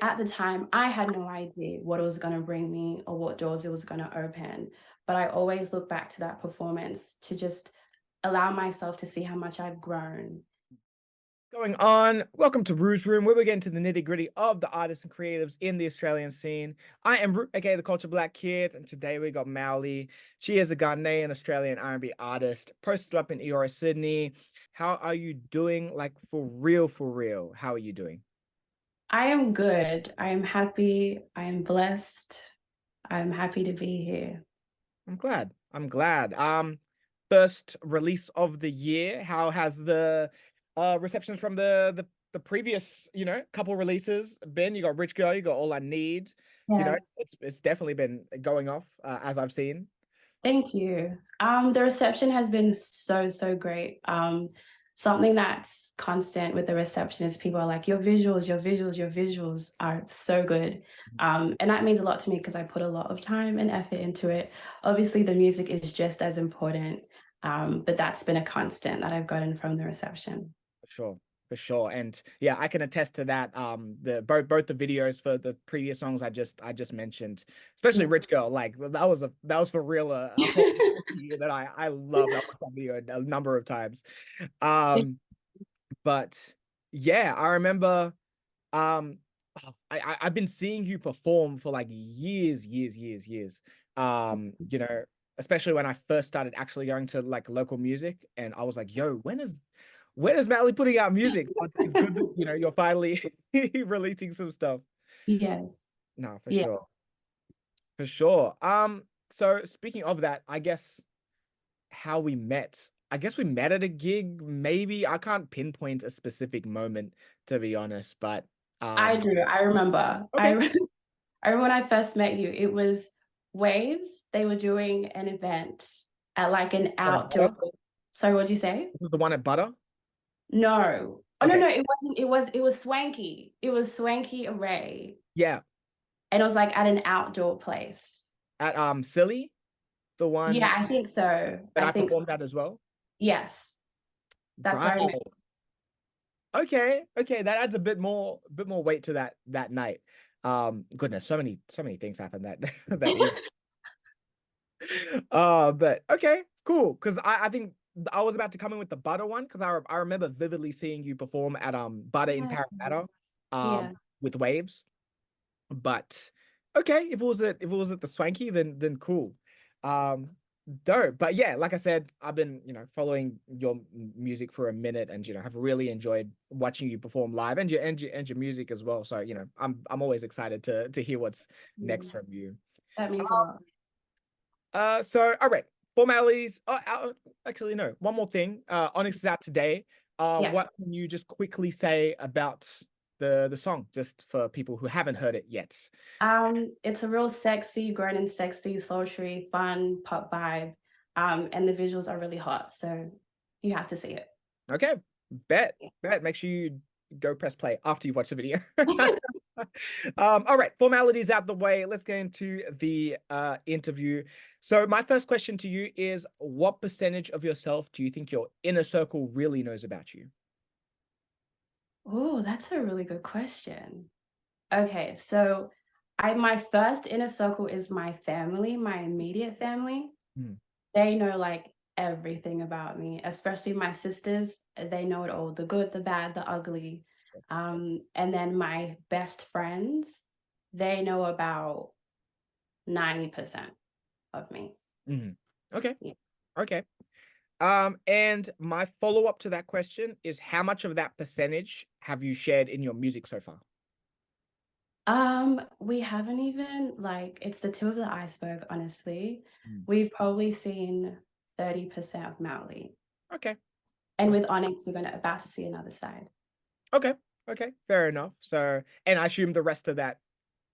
At the time, I had no idea what it was going to bring me or what doors it was going to open. But I always look back to that performance to just allow myself to see how much I've grown. Going on, welcome to Ruu's Room, where we get into the nitty gritty of the artists and creatives in the Australian scene. I am Ruu, aka the Culture Black Kid, and today we got Mawuli. She is a Ghanaian-Australian R&B artist, posted up in Eora, Sydney. How are you doing? Like for real, for real. How are you doing? I am good. I am happy. I am blessed. I'm happy to be here. I'm glad. I'm glad. First release of the year. How has the receptions from the previous, couple releases been? You got Rich Girl, you got All I Need. Yes. It's definitely been going off as I've seen. Thank you. The reception has been so great. Something that's constant with the reception is people are like, your visuals are so good. And that means a lot to me because I put a lot of time and effort into it. Obviously, the music is just as important, but that's been a constant that I've gotten from the reception. For sure. For sure. And yeah, I can attest to that. The both the videos for the previous songs I just mentioned, especially Yeah. Rich Girl, like that was for real a song that I love. I watched that video a number of times. Um, but yeah, I remember I've been seeing you perform for like years. Especially when I first started actually going to like local music, and I was like, yo, when is Mally putting out music? So it's good that you're finally releasing some stuff. Yes. No, for Yeah. sure. For sure. So speaking of that, I guess how we met. I guess we met at a gig, maybe. I can't pinpoint a specific moment, to be honest, but I um do. I remember. okay. I remember when I first met you, it was Waves. They were doing an event at like an What a outdoor. butter? Sorry, what'd you say? This is the one at Butter? No. Oh no, Okay. no, it wasn't. It was Swanky. It was Swanky Array. Yeah. And it was like at an outdoor place. At Silly, the Yeah, one I think so. that I I think so. performed at as well. Yes. That's how I remember. Right. Okay. Okay. That adds a bit more weight to that night. Goodness, so many things happened that that evening. But okay, cool. Because I think I was about to come in with the Butter one because I remember vividly seeing you perform at Butter in Yeah. Parramatta Yeah. with Waves. But okay, if it was at the Swanky, then cool. Um, dope. But yeah, like I said, I've been following your music for a minute, and have really enjoyed watching you perform live and your music as well. So I'm always excited to hear what's next Yeah. from you. That means a lot. So all right, formalities. Actually, no. One more thing. Onyx is out today. Yeah. What can you just quickly say about the song, just for people who haven't heard it yet? It's a real sexy, grown and sexy, sultry, fun pop vibe. And the visuals are really hot, so you have to see it. Okay, bet, Yeah. bet. Make sure you go press play after you watch the video. All right, formalities out the way. Let's get into the interview. So my first question to you is, what percentage of yourself do you think your inner circle really knows about you? Oh, that's a really good question. Okay, so I my first inner circle is my family, my immediate family. Hmm. They know like everything about me, especially my sisters. They know it all, the good, the bad, the ugly. And then my best friends, they know about 90% of me. Mhm. Okay. Yeah. Okay. And my follow-up to that question is, how much of that percentage have you shared in your music so far? We haven't even like it's the tip of the iceberg, honestly. Mm. We've probably seen 30% of Maui. Okay. And Okay. with Onyx, we're gonna about to see another side. Okay. Okay. Fair enough. So, and I assume the rest of that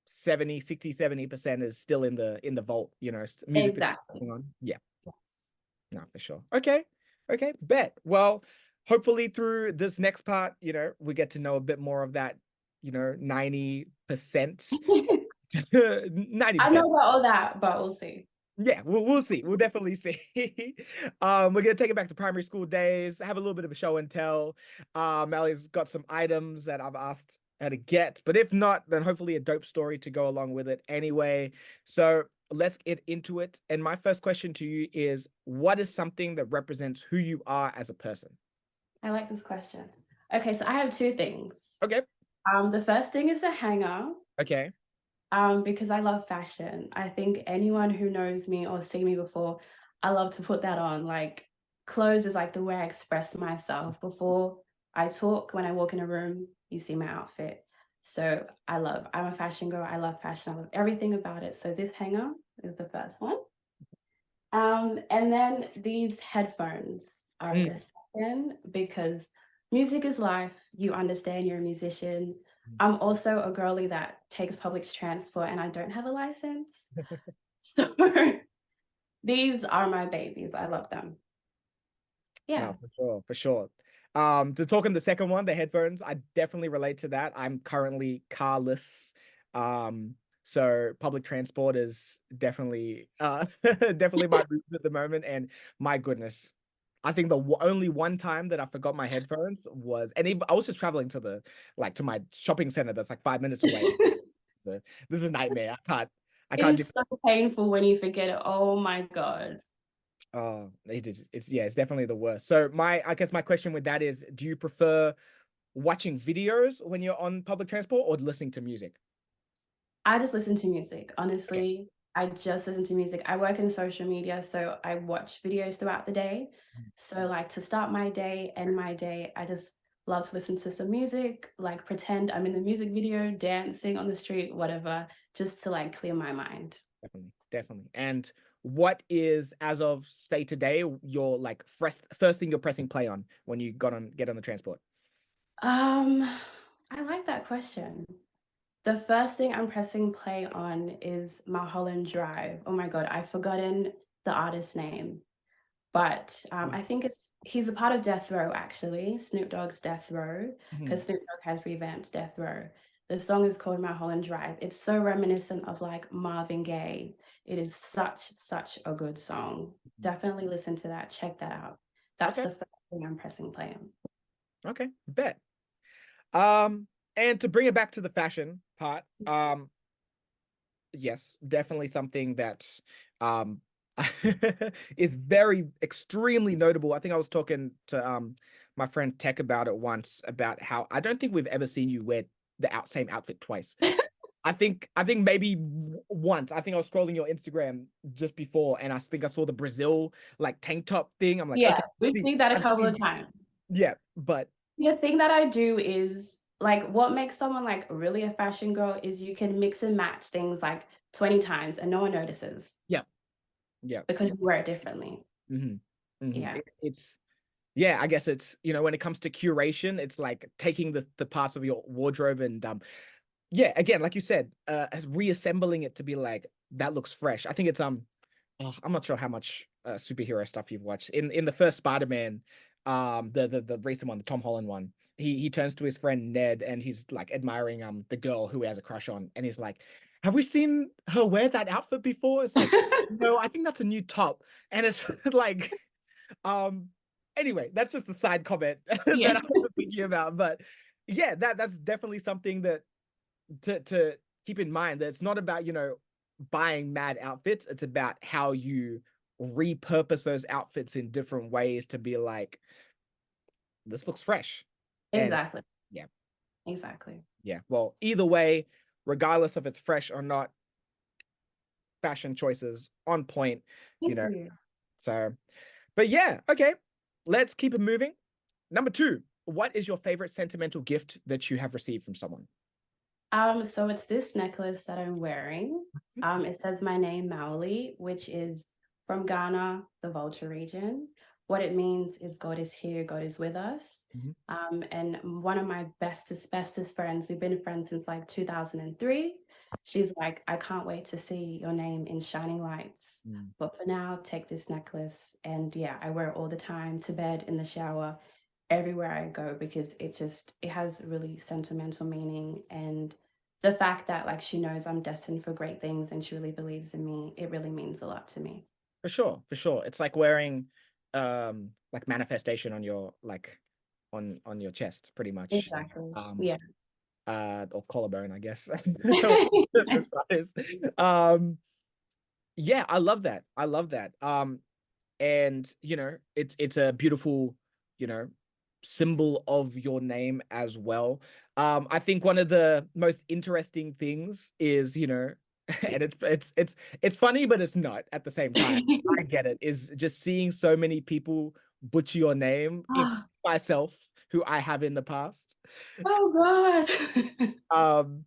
70, 60, 70% is still in the vault, music that you're Exactly. working on. Yeah. Yes. No, for sure. Okay. Okay. Bet. Well, hopefully through this next part, we get to know a bit more of that, 90%. I know 90%. about all that, but we'll see. Yeah, we'll see. We'll definitely see. We're gonna take it back to primary school days, have a little bit of a show and tell. Mally's got some items that I've asked to get. But if not, then hopefully a dope story to go along with it anyway. So let's get into it. And my first question to you is, what is something that represents who you are as a person? I like this question. Okay, so I have two things. Okay. The first thing is a hanger. Okay. Because I love fashion. I think anyone who knows me or seen me before, I love to put that on. Like clothes is like the way I express myself. Before I talk, when I walk in a room, you see my outfit. So I'm a fashion girl. I love fashion. I love everything about it. So this hanger is the first one. And then these headphones are the second because music is life. You understand you're a musician. I'm also a girly that takes public transport and I don't have a license. So these are my babies. I love them. Yeah. No, for sure, for sure. To talk on the second one, the headphones, I definitely relate to that. I'm currently carless. So public transport is definitely definitely my route at the moment. And my goodness, I think the only one time that I forgot my headphones was, and even, I was just traveling to to my shopping center that's like 5 minutes away. So this is a nightmare. I It can't do. is so painful when you forget it. Oh my God. Oh, it is. It's yeah, it's definitely the worst. So I guess my question with that is, do you prefer watching videos when you're on public transport or listening to music? I just listen to music. Okay. Honestly, I just listen to music. I work in social media, so I watch videos throughout the day. So like to start my day, end my day, I just love to listen to some music, like pretend I'm in the music video, dancing on the street, whatever, just to like clear my mind. Definitely, definitely. And what is, as of say today, your like first thing you're pressing play on when you get on the transport? Um, I like that question. The first thing I'm pressing play on is Mulholland Drive. Oh my God, I've forgotten the artist's name. But I think he's a part of Death Row, actually, Snoop Dogg's Death Row, Mhm. because Snoop Dogg has revamped Death Row. The song is called Mulholland Drive. It's so reminiscent of like Marvin Gaye. It is such a good song. Definitely listen to that. Check that out. That's Okay, the first thing I'm pressing play on. okay, bet. Um, and to bring it back to the fashion part, yes, definitely something that um is very extremely notable. I think I was talking to my friend Tech about it once, about how I don't think we've ever seen you wear the same outfit twice. I think maybe once. I think I was scrolling your Instagram just before, and I think I saw the Brazil like tank top thing. I'm like, Yeah, okay, we've seen that a I've couple seen of times. yeah, but The thing that I do is like what makes someone like really a fashion girl is you can mix and match things like 20 times and no one notices yeah, yeah, because yeah. you wear it differently. Yeah, It's yeah, I guess it's, when it comes to curation, it's like taking the parts of your wardrobe and yeah, again, like you said, as reassembling it to be like that looks fresh. I think it's I'm not sure how much superhero stuff you've watched. In the first Spider-Man, the recent one, the Tom Holland one, he turns to his friend Ned and he's like admiring the girl who he has a crush on, and he's like, "Have we seen her wear that outfit before?" It's like, no, I think that's a new top, and it's like, um, anyway, that's just a side comment that yeah, I was just thinking about, but yeah, that's definitely something that to keep in mind, that it's not about, buying mad outfits. It's about how you repurpose those outfits in different ways to be like, this looks fresh. And exactly, yeah, exactly. yeah. Well, either way, regardless if it's fresh or not, fashion choices on point, you Thank know. you. So, but yeah, okay. Let's keep it moving. Number two, what is your favorite sentimental gift that you have received from someone? So it's this necklace that I'm wearing. It says my name, Mawuli, which is from Ghana, the Volta region. What it means is God is here, God is with us. Mhm. And one of my bestest friends, we've been friends since like 2003. She's like, I can't wait to see your name in shining lights. Mm. But for now, take this necklace. And yeah, I wear it all the time, to bed, in the shower, everywhere I go, because it has really sentimental meaning. And the fact that like she knows I'm destined for great things and she really believes in me, it really means a lot to me. For sure, for sure. It's like wearing like manifestation on your like on your chest, pretty much. Exactly. Um Yeah. or collarbone, I guess. As far as, yeah, I love that. I love that. And you know, it's a beautiful, you know, symbol of your name as well. I think one of the most interesting things is, you know, and it's funny, but it's not at the same time. I get it, is just seeing so many people butcher your name, including Oh, myself, who I have in the past. oh God. Um,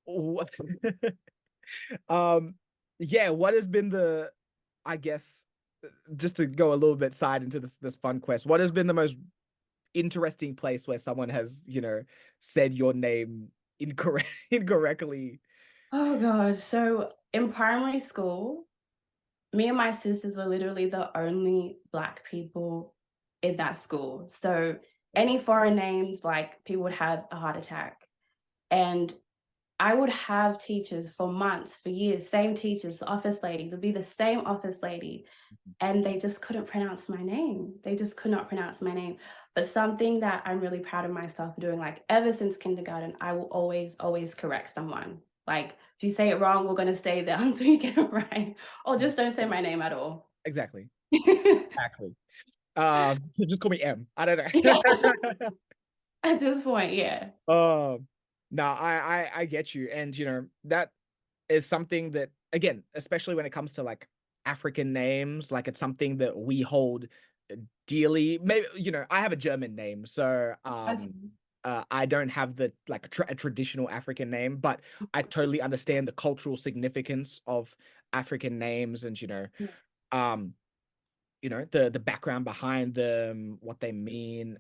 what, yeah, what has been the, I guess, just to go a little bit side into this fun quest, what has been the most interesting place where someone has, you know, said your name incorrectly? Oh God. So in primary school, me and my sisters were literally the only Black people in that school. So any foreign names, like people would have a heart attack. And I would have teachers for months, for years, same teachers, office lady, there'd be the same office lady, and they just couldn't pronounce my name. They just could not pronounce my name. But something that I'm really proud of myself for doing, like ever since kindergarten, I will always, always correct someone. Like if you say it wrong, we're going to stay there until you get it right. Or just don't say my name at all. Exactly. Exactly. Just call me M. I don't Yeah, know. at this point, yeah. No, I get you. And you know, that is something that, again, especially when it comes to like African names, like it's something that we hold dearly. Maybe, you know, I have a German name, so Okay. I don't have the like a traditional African name, but I totally understand the cultural significance of African names, and um, the background behind them, what they mean.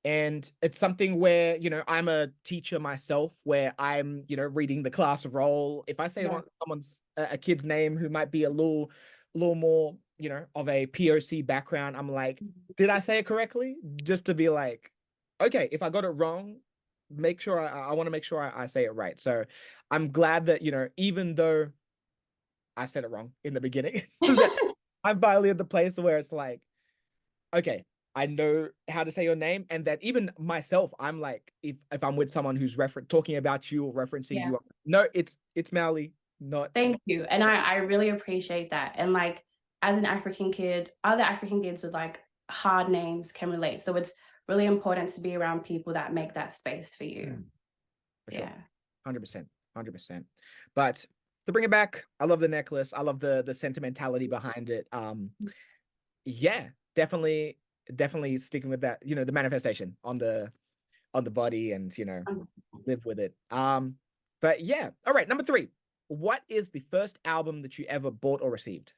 And it's something where, you know, I'm a teacher myself, where I'm, you know, reading the class role. If I say Yeah. someone's a kid's name who might be a little more, you know, of a POC background, I'm like, did I say it correctly? Just to be like, okay, if I got it wrong, make sure I want to make sure I say it right. So I'm glad that, you know, even though I said it wrong in the beginning, that I'm finally at the place where it's like, okay, I know how to say your name, and that even myself, I'm like, if I'm with someone who's talking about you or referencing Yeah. you, no, it's Mawuli, not. Thank you. And I really appreciate that. And like as an African kid, other African kids with like hard names can relate. So it's really important to be around people that make that space for you. Mm, for sure, Yeah. 100%, 100%. But to bring it back, I love the necklace. I love the sentimentality behind it. Yeah, definitely sticking with that. You know, the manifestation on the body, and you know, Um, live with it. But yeah, all right. Number 3, what is the first album that you ever bought or received?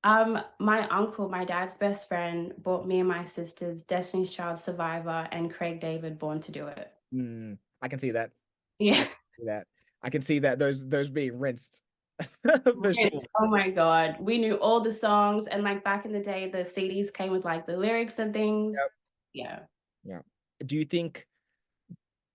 my uncle, my dad's best friend, bought me and my sisters Destiny's Child Survivor and Craig David Born to Do It. I can see that. I Yeah. can see that. I can see that those being rinsed for sure. Oh my God. We knew all the songs. And like back in the day, the CDs came with like the lyrics and things. Yep. Yeah. Yeah. Do you think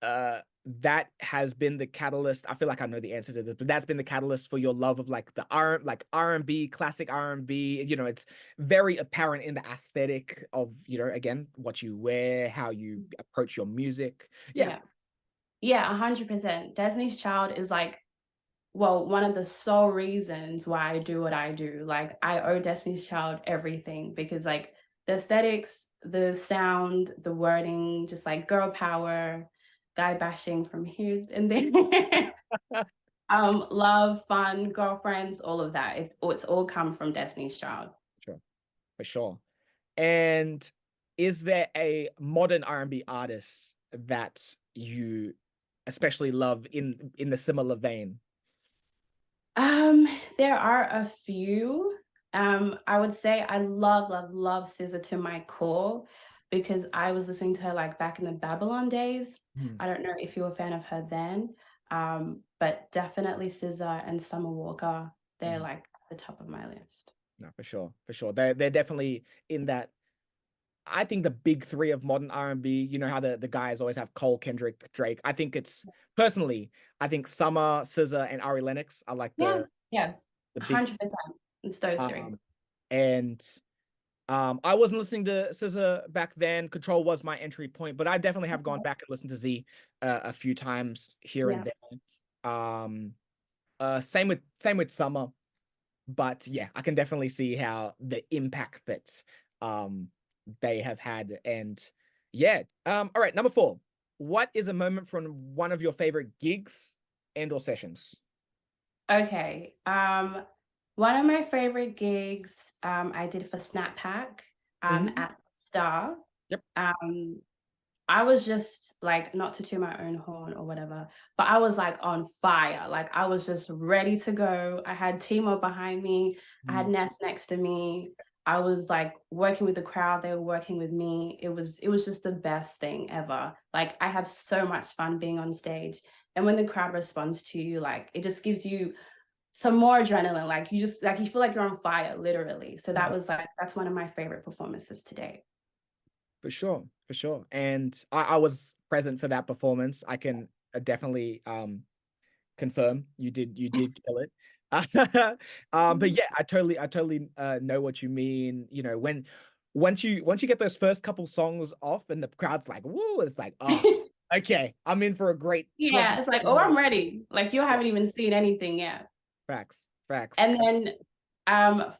that has been the catalyst? I feel like I know the answer to this, but that's been the catalyst for your love of like the R&B, classic R&B. You know, it's very apparent in the aesthetic of, you know, again, what you wear, how you approach your music. Yeah. Yeah. Yeah, 100%. Destiny's Child is like, well, one of the sole reasons why I do what I do. Like, I owe Destiny's Child everything because, like, the aesthetics, the sound, the wording, just like girl power, guy bashing from here and there, love, fun, girlfriends, all of that. It's all come from Destiny's Child. Sure. For sure. And is there a modern R&B artist that you especially love in the similar vein? Um, there are a few. I would say I love, love, love SZA to my core because I was listening to her like back in the Babylon days. Hmm. I don't know if you were a fan of her then, but definitely SZA and Summer Walker, they're Mhm. like at the top of my list. No, for sure, for sure. They're definitely in that. I think the big 3 of modern R&B. You know how the guys always have Cole, Kendrick, Drake. I think it's personally, I think Summer, SZA, and Ari Lennox are like Yes, yes, the big. 100%. It's those three. And I wasn't listening to SZA back then. Control was my entry point, but I definitely have gone Okay. back and listened to Z a few times here and Yeah. there. Same with Summer, but yeah, I can definitely see how the impact that they have had. And yeah, all right, number 4. What is a moment from one of your favorite gigs and or sessions? Okay. One of my favorite gigs I did for Snappack Hmm. at Star. Yep. Um, I was just like, not to toot my own horn or whatever, but I was like on fire. Like I was just ready to go. I had Timo behind me. I had Mm. Ness next to me. I was like working with the crowd. They were working with me. It was just the best thing ever. Like I have so much fun being on stage. And when the crowd responds to you, like it just gives you some more adrenaline. Like you just like you feel like you're on fire, literally. So that was like that's one of my favorite performances to date. For sure, for sure. And I was present for that performance. I can definitely confirm you did kill it. But yeah, I totally know what you mean. You know, when once you get those first couple songs off and the crowd's like, woo, it's like, oh, okay, I'm in for a great Yeah, 20 it's like, oh, minutes. I'm ready. Like you Yeah, haven't even seen anything yet. facts, facts. And then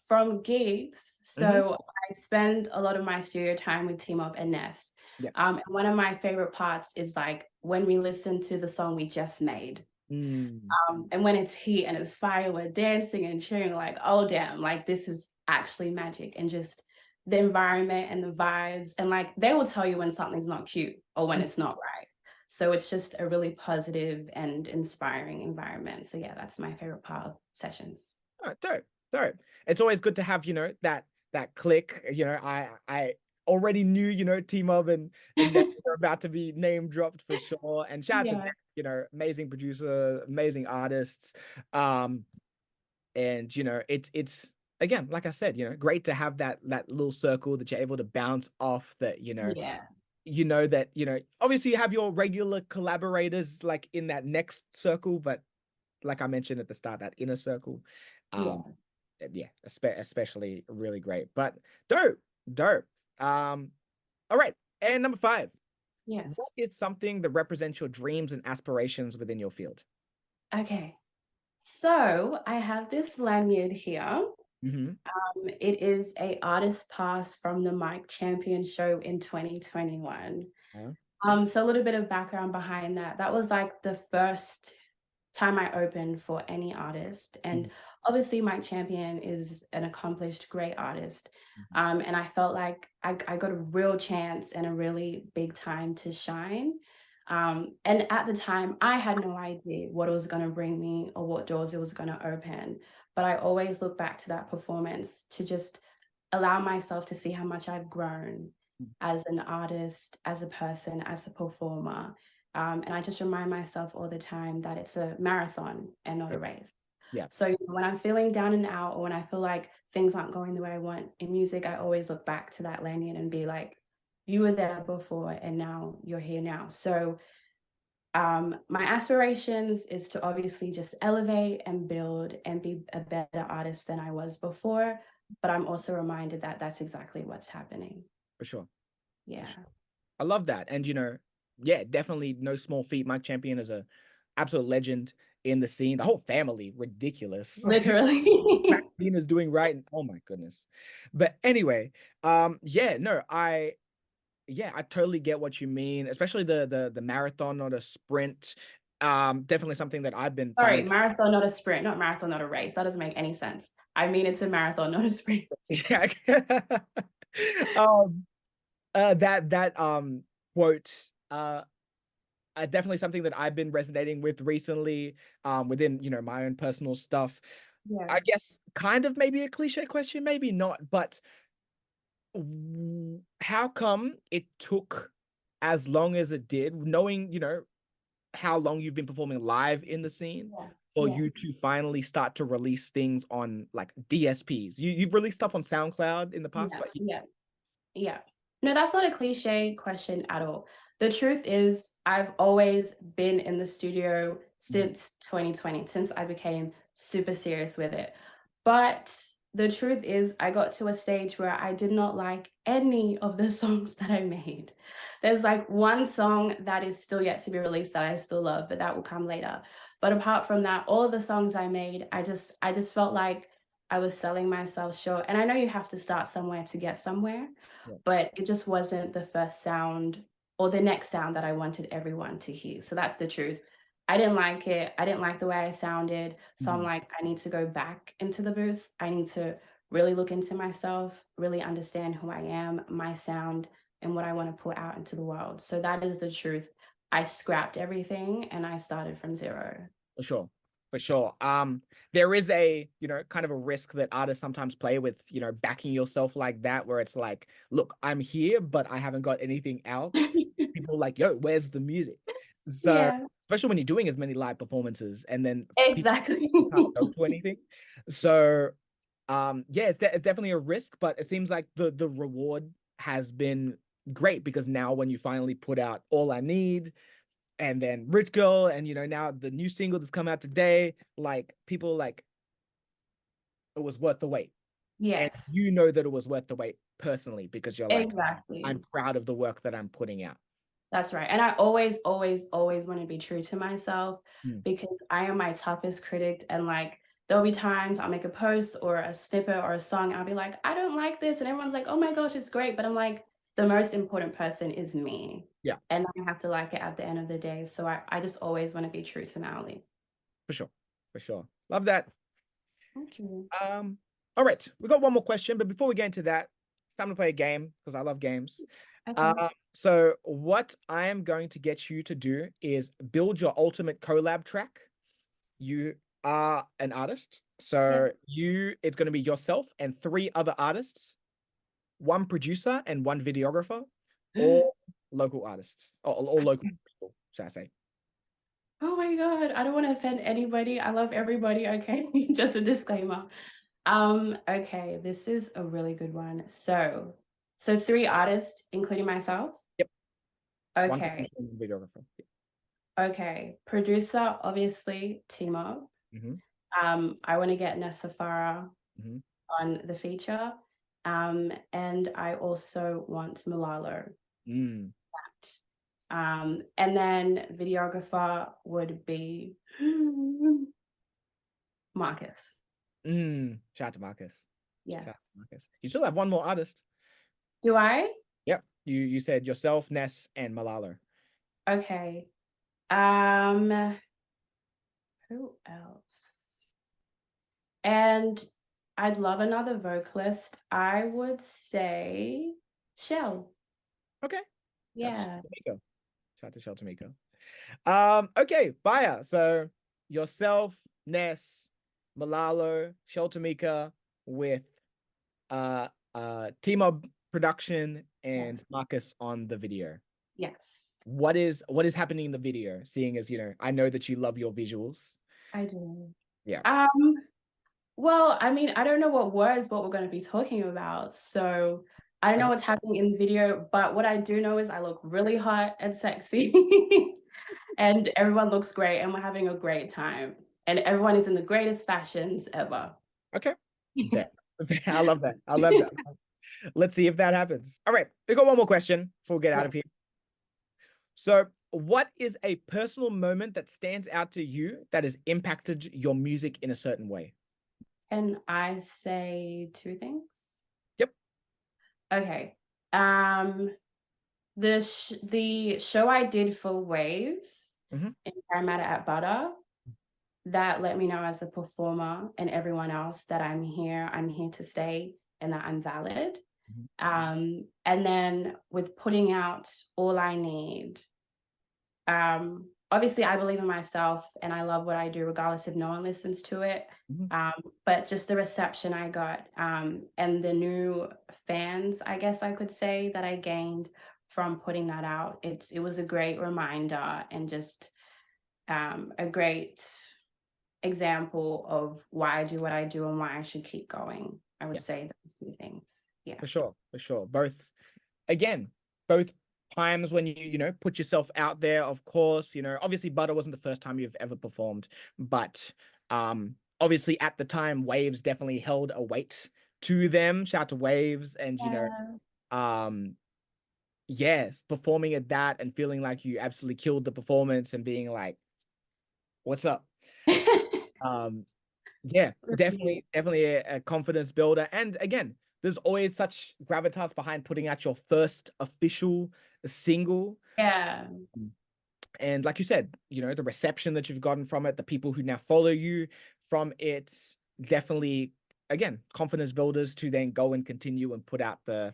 from gigs, Hmm. so I spend a lot of my studio time with Team Up and Ness. Yeah. And one of my favorite parts is like when we listen to the song we just made. Mm. And when it's heat and it's fire, we're dancing and cheering like, oh damn, like this is actually magic. And just the environment and the vibes. And like they will tell you when something's not cute or when it's not right. So it's just a really positive and inspiring environment. So yeah, that's my favorite part of sessions. Oh, dope, dope. It's always good to have, that click. I already knew, T-Mob and that they're about to be name dropped for sure. And shout out to them, Yeah. amazing producer, amazing artists. Um, and it's again, like I said, great to have that little circle that you're able to bounce off that, Yeah. that, obviously you have your regular collaborators like in that next circle, but like I mentioned at the start, that inner circle. Um, Yeah. yeah, especially really great. But dope, dope. Um, all right. And number 5, what Yes. is something that represents your dreams and aspirations within your field? Okay. So I have this lanyard here. Mm-hmm. It is a artist pass from the Mike Champion show in 2021. Yeah. So a little bit of background behind that. That was like the first time I opened for any artist. And obviously Mike Champion is an accomplished, great artist. Mm-hmm. And I felt like I got a real chance and a really big time to shine. And at the time, I had no idea what it was going to bring me or what doors it was going to open. But I always look back to that performance to just allow myself to see how much I've grown as an artist, as a person, as a performer. And I just remind myself all the time that it's a marathon and not Yeah. a race. Yeah. So when I'm feeling down and out, or when I feel like things aren't going the way I want in music, I always look back to that lanyard and be like, you were there before and now you're here now. So my aspirations is to obviously just elevate and build and be a better artist than I was before. But I'm also reminded that that's exactly what's happening. For sure. For Yeah, sure. I love that. And yeah, definitely no small feat. Mike Champion is a absolute legend in the scene. The whole family, ridiculous. literally. Maxine is doing right. And oh my goodness. But anyway, yeah, no, I totally get what you mean, especially the marathon or the sprint. Definitely something that I've been Sorry, finding. marathon, not a sprint, not marathon, not a race. That doesn't make any sense. I mean, it's a marathon, not a sprint. Yeah. um that quote definitely something that I've been resonating with recently, within, my own personal stuff. Yeah. I guess kind of maybe a cliche question, maybe not, but how come it took as long as it did, knowing, how long you've been performing live in the scene, Yeah. for you Yes. to finally start to release things on like DSPs? You've released stuff on SoundCloud in the past, Yeah. but Yeah. Yeah. No, that's not a cliche question at all. The truth is, I've always been in the studio Mhm. since 2020, since I became super serious with it. But the truth is I got to a stage where I did not like any of the songs that I made. There's like one song that is still yet to be released that I still love, but that will come later. But apart from that, all of the songs I made, I just felt like I was selling myself short. And I know you have to start somewhere to get somewhere, Yeah. but it just wasn't the first sound or the next sound that I wanted everyone to hear. So that's the truth. I didn't like it. I didn't like the way I sounded. So I'm Mhm. like, I need to go back into the booth. I need to really look into myself, really understand who I am, my sound, and what I want to put out into the world. So that is the truth. I scrapped everything and I started from zero. For sure. For sure. There is a, kind of a risk that artists sometimes play with, backing yourself like that, where it's like, look, I'm here, but I haven't got anything out. People are like, yo, where's the music? So, Yeah, especially when you're doing as many live performances and then people exactly. can't go to anything. So, yeah, it's definitely a risk, but it seems like the reward has been great, because now when you finally put out All I Need, and then Rich Girl, and now the new single that's come out today, like, people like, it was worth the wait. And Yes, you know that it was worth the wait personally, because you're like, I'm exactly. proud of the work that I'm putting out. That's right. And I always, always, always want to be true to myself Mm. because I am my toughest critic. And like, there'll be times I'll make a post or a snippet or a song. I'll be like, I don't like this. And everyone's like, oh my gosh, it's great. But I'm like, the most important person is me. Yeah, And I have to like it at the end of the day. So I just always want to be true to Mawuli. for sure. For sure. Love that. Thank you. Um, all right, we got one more question, but before we get into that, it's time to play a game, because I love games. Okay. So what I am going to get you to do is build your ultimate collab track. You are an artist, so Yep. it's going to be yourself and three other artists, one producer and one videographer, all local artists, or all local people, should I say? Oh my God. I don't want to offend anybody. I love everybody. Okay. Just a disclaimer. Okay, this is a really good one. So three artists, including myself. Yep, one Okay. producer and one videographer. Okay. Producer, obviously, Timo. Mm-hmm, I want to get Nessa Farah mm-hmm. on the feature. And I also want Malalo. Mm, And then videographer would be Marcus. shout out to Marcus. Shout out to Yes. Marcus. You still have one more artist. Do I? Yep. You said yourself, Ness, and Malalo. Okay. Um, who else? And I'd love another vocalist. I would say Shell. Okay. Shout out to Yeah. Sheltamiko. Shout out to Sheltamiko. Okay, Baya. So yourself, Ness, Malalo, Sheltamika, with team of production and Yes. Marcus on the video. Yes. What is happening in the video? Seeing as I know that you love your visuals. I do. Yeah. Well, I mean, I don't know what we're going to be talking about. So I don't know Okay. what's happening in the video, but what I do know is I look really hot and sexy and everyone looks great and we're having a great time. And everyone is in the greatest fashions ever. Okay. That I love that. I love that. Let's see if that happens. All right, we got one more question before we get out Yeah. of here. So, what is a personal moment that stands out to you that has impacted your music in a certain way? Can I say two things? Yep. Okay. Um, the show I did for Waves Mhm. in Parramatta at Butter, that let me know as a performer and everyone else that I'm here to stay and that I'm valid. Mhm. And then with putting out All I Need, obviously I believe in myself and I love what I do regardless if no one listens to it. Mhm. But just the reception I got, and the new fans, I guess I could say, that I gained from putting that out, it was a great reminder and just a great example of why I do what I do and why I should keep going. I would Yeah, say those two things. Yeah. for sure, for sure. Both times when you put yourself out there. Of course, obviously Butter wasn't the first time you've ever performed, but obviously at the time, Waves definitely held a weight to them. Shout out to Waves, and Yeah. um, yes, performing at that and feeling like you absolutely killed the performance and being like, "What's up?" Um, yeah, Really. definitely a confidence builder. And again, there's always such gravitas behind putting out your first official single. Yeah. And like you said, the reception that you've gotten from it, the people who now follow you from it, definitely, again, confidence builders to then go and continue and put out the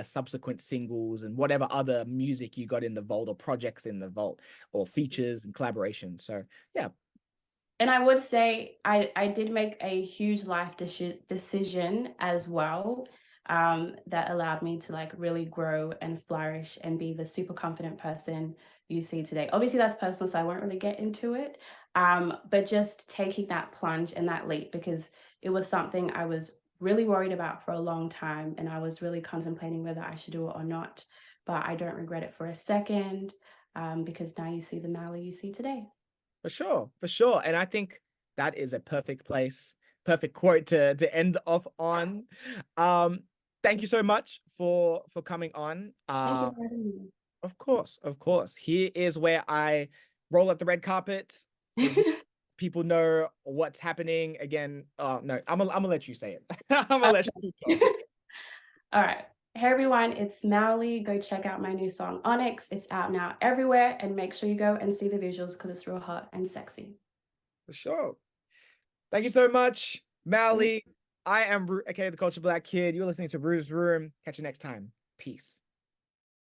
subsequent singles and whatever other music you got in the vault or projects in the vault or features and collaborations. So yeah, And I would say I did make a huge life decision as well, that allowed me to like really grow and flourish and be the super confident person you see today. Obviously, that's personal, so I won't really get into it. But just taking that plunge and that leap, because it was something I was really worried about for a long time, and I was really contemplating whether I should do it or not. But I don't regret it for a second, because now you see the Mally you see today. for sure, for sure. And I think that is a perfect quote to end off on. Um, Thank you so much for coming on. Thank you for having Of course, of course. Here is where I roll out the red carpet for you. me. People know what's happening. Again, no, I'm gonna let you say it. I'm gonna let you talk. All right. Hey everyone, it's Mawuli. Go check out my new song Onyx. It's out now everywhere, and make sure you go and see the visuals because it's real hot and sexy. For sure. Thank you so much, Mally. I am Ruu, aka the Culture Black Kid. You're listening to Ruu's Room. Catch you next time. Peace.